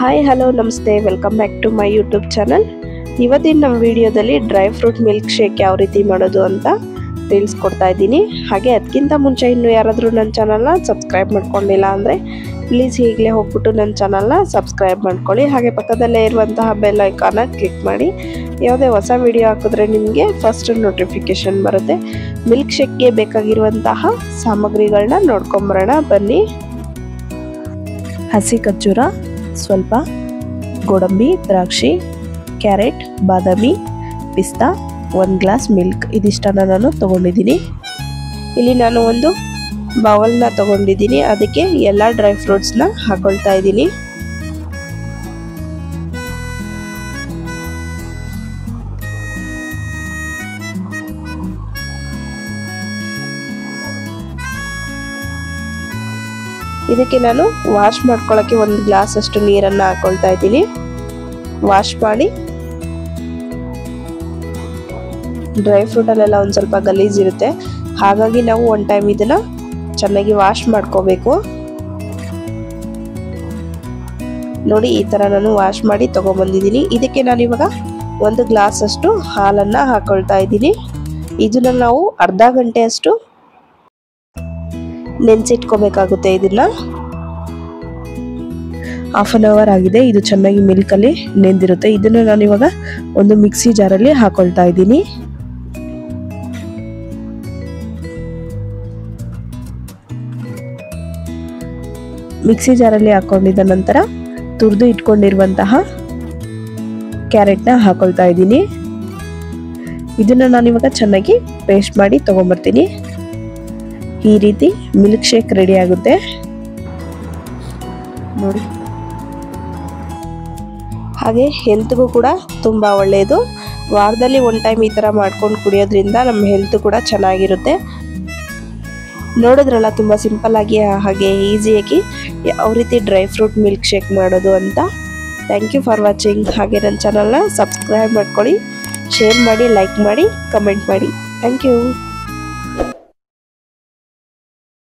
Hi hello ನಮಸ್ತೆ welcome back to my YouTube channel. ಇವತ್ತಿನ ನಮ್ಮ ವಿಡಿಯೋದಲ್ಲಿ ಡ್ರೈ ಫ್ರೂಟ್ ಮಿಲ್ಕ್ ಶೇಕ್ ಯಾವ ರೀತಿ ಮಾಡೋದು ಅಂತ ತಿಳಿಸ್ಕೊಡ್ತಾ ಇದ್ದೀನಿ. ಹಾಗೆ ಅದಕ್ಕಿಂತ ಮುಂಚೆ ಇನ್ನೂ ಯಾರಾದರೂ ನನ್ನ ಚಾನಲ್ನ ಸಬ್ಸ್ಕ್ರೈಬ್ ಮಾಡ್ಕೊಂಡಿಲ್ಲ ಅಂದರೆ ಪ್ಲೀಸ್ ಈಗಲೇ ಹೋಗ್ಬಿಟ್ಟು ನನ್ನ ಚಾನಲ್ನ ಸಬ್ಸ್ಕ್ರೈಬ್ ಮಾಡ್ಕೊಳ್ಳಿ. ಹಾಗೆ ಪಕ್ಕದಲ್ಲೇ ಇರುವಂತಹ ಬೆಲ್ ಐಕಾನ ಕ್ಲಿಕ್ ಮಾಡಿ. ಯಾವುದೇ ಹೊಸ ವಿಡಿಯೋ ಹಾಕಿದ್ರೆ ನಿಮಗೆ ಫಸ್ಟ್ ನೋಟಿಫಿಕೇಶನ್ ಬರುತ್ತೆ. ಮಿಲ್ಕ್ ಶೇಕ್ಗೆ ಬೇಕಾಗಿರುವಂತಹ ಸಾಮಗ್ರಿಗಳನ್ನ ನೋಡ್ಕೊಂಬರೋಣ ಬನ್ನಿ. ಹಸಿ ಖರ್ಜೂರ ಸ್ವಲ್ಪ, ಗೋಡಂಬಿ, ದ್ರಾಕ್ಷಿ, ಕ್ಯಾರೆಟ್, ಬಾದಾಮಿ, ಪಿಸ್ತಾ, 1 ಗ್ಲಾಸ್ ಮಿಲ್ಕ್, ಇದಿಷ್ಟನ್ನು ನಾನು ತಗೊಂಡಿದ್ದೀನಿ. ಇಲ್ಲಿ ನಾನು ಒಂದು ಬೌಲ್ನ ತಗೊಂಡಿದ್ದೀನಿ, ಅದಕ್ಕೆ ಎಲ್ಲ ಡ್ರೈ ಫ್ರೂಟ್ಸ್ನ ಹಾಕೊಳ್ತಾ ಇದ್ದೀನಿ. ಇದಕ್ಕೆ ನಾನು ವಾಶ್ ಮಾಡ್ಕೊಳ್ಳೋಕ್ಕೆ 1 ಗ್ಲಾಸ್ ಅಷ್ಟು ನೀರನ್ನು ಹಾಕೊಳ್ತಾ ಇದ್ದೀನಿ. ವಾಶ್ ಮಾಡಿ, ಡ್ರೈ ಫ್ರೂಟಲ್ಲೆಲ್ಲ ಒಂದು ಸ್ವಲ್ಪ ಗಲೀಜಿರುತ್ತೆ, ಹಾಗಾಗಿ ನಾವು 1 ಟೈಮ್ ಇದನ್ನು ಚೆನ್ನಾಗಿ ವಾಶ್ ಮಾಡ್ಕೋಬೇಕು. ನೋಡಿ, ಈ ಥರ ನಾನು ವಾಶ್ ಮಾಡಿ ತೊಗೊಂಬಂದಿದ್ದೀನಿ. ಇದಕ್ಕೆ ನಾನು ಇವಾಗ 1 ಗ್ಲಾಸ್ ಅಷ್ಟು ಹಾಲನ್ನು ಹಾಕೊಳ್ತಾ ಇದ್ದೀನಿ. ಇದನ್ನು ನಾವು ಅರ್ಧ ಗಂಟೆ ಅಷ್ಟು ನೆನೆಸಿಟ್ಕೋಬೇಕಾಗುತ್ತೆ. ಇದನ್ನ ಹಾಫ್ ಅನ್ ಅವರ್ ಆಗಿದೆ, ಇದು ಚೆನ್ನಾಗಿ ಮಿಲ್ಕಲ್ಲಿ ನೆಂದಿರುತ್ತೆ. ಇದನ್ನು ನಾನು ಇವಾಗ ಒಂದು ಮಿಕ್ಸಿ ಜಾರಲ್ಲಿ ಹಾಕೊಳ್ತಾ ಇದ್ದೀನಿ. ಮಿಕ್ಸಿ ಜಾರಲ್ಲಿ ಹಾಕೊಂಡಿದ್ದ ನಂತರ ತುರಿದು ಇಟ್ಕೊಂಡಿರುವಂತಹ ಕ್ಯಾರೆಟ್ನ ಹಾಕೊಳ್ತಾ ಇದ್ದೀನಿ. ಇದನ್ನು ನಾನು ಇವಾಗ ಚೆನ್ನಾಗಿ ಪೇಸ್ಟ್ ಮಾಡಿ ತಗೊಂಬರ್ತೀನಿ. ಈ ರೀತಿ ಮಿಲ್ಕ್ ಶೇಕ್ ರೆಡಿ ಆಗುತ್ತೆ ನೋಡಿ. ಹಾಗೆ ಹೆಲ್ತ್ಗೂ ಕೂಡ ತುಂಬ ಒಳ್ಳೆಯದು. ವಾರದಲ್ಲಿ 1 ಟೈಮ್ ಈ ಥರ ಮಾಡ್ಕೊಂಡು ಕುಡಿಯೋದ್ರಿಂದ ನಮ್ಮ ಹೆಲ್ತ್ ಕೂಡ ಚೆನ್ನಾಗಿರುತ್ತೆ. ನೋಡಿದ್ರಲ್ಲ, ತುಂಬ ಸಿಂಪಲ್ ಆಗಿ ಹಾಗೆ ಈಸಿಯಾಗಿ ಯಾವ ರೀತಿ ಡ್ರೈ ಫ್ರೂಟ್ ಮಿಲ್ಕ್ ಶೇಕ್ ಮಾಡೋದು ಅಂತ. Thank you for watching. ಹಾಗೆ ನನ್ನ ಚಾನಲ್ನ ಸಬ್ಸ್ಕ್ರೈಬ್ ಮಾಡ್ಕೊಳ್ಳಿ, ಶೇರ್ ಮಾಡಿ, ಲೈಕ್ ಮಾಡಿ, ಕಮೆಂಟ್ ಮಾಡಿ. Thank you.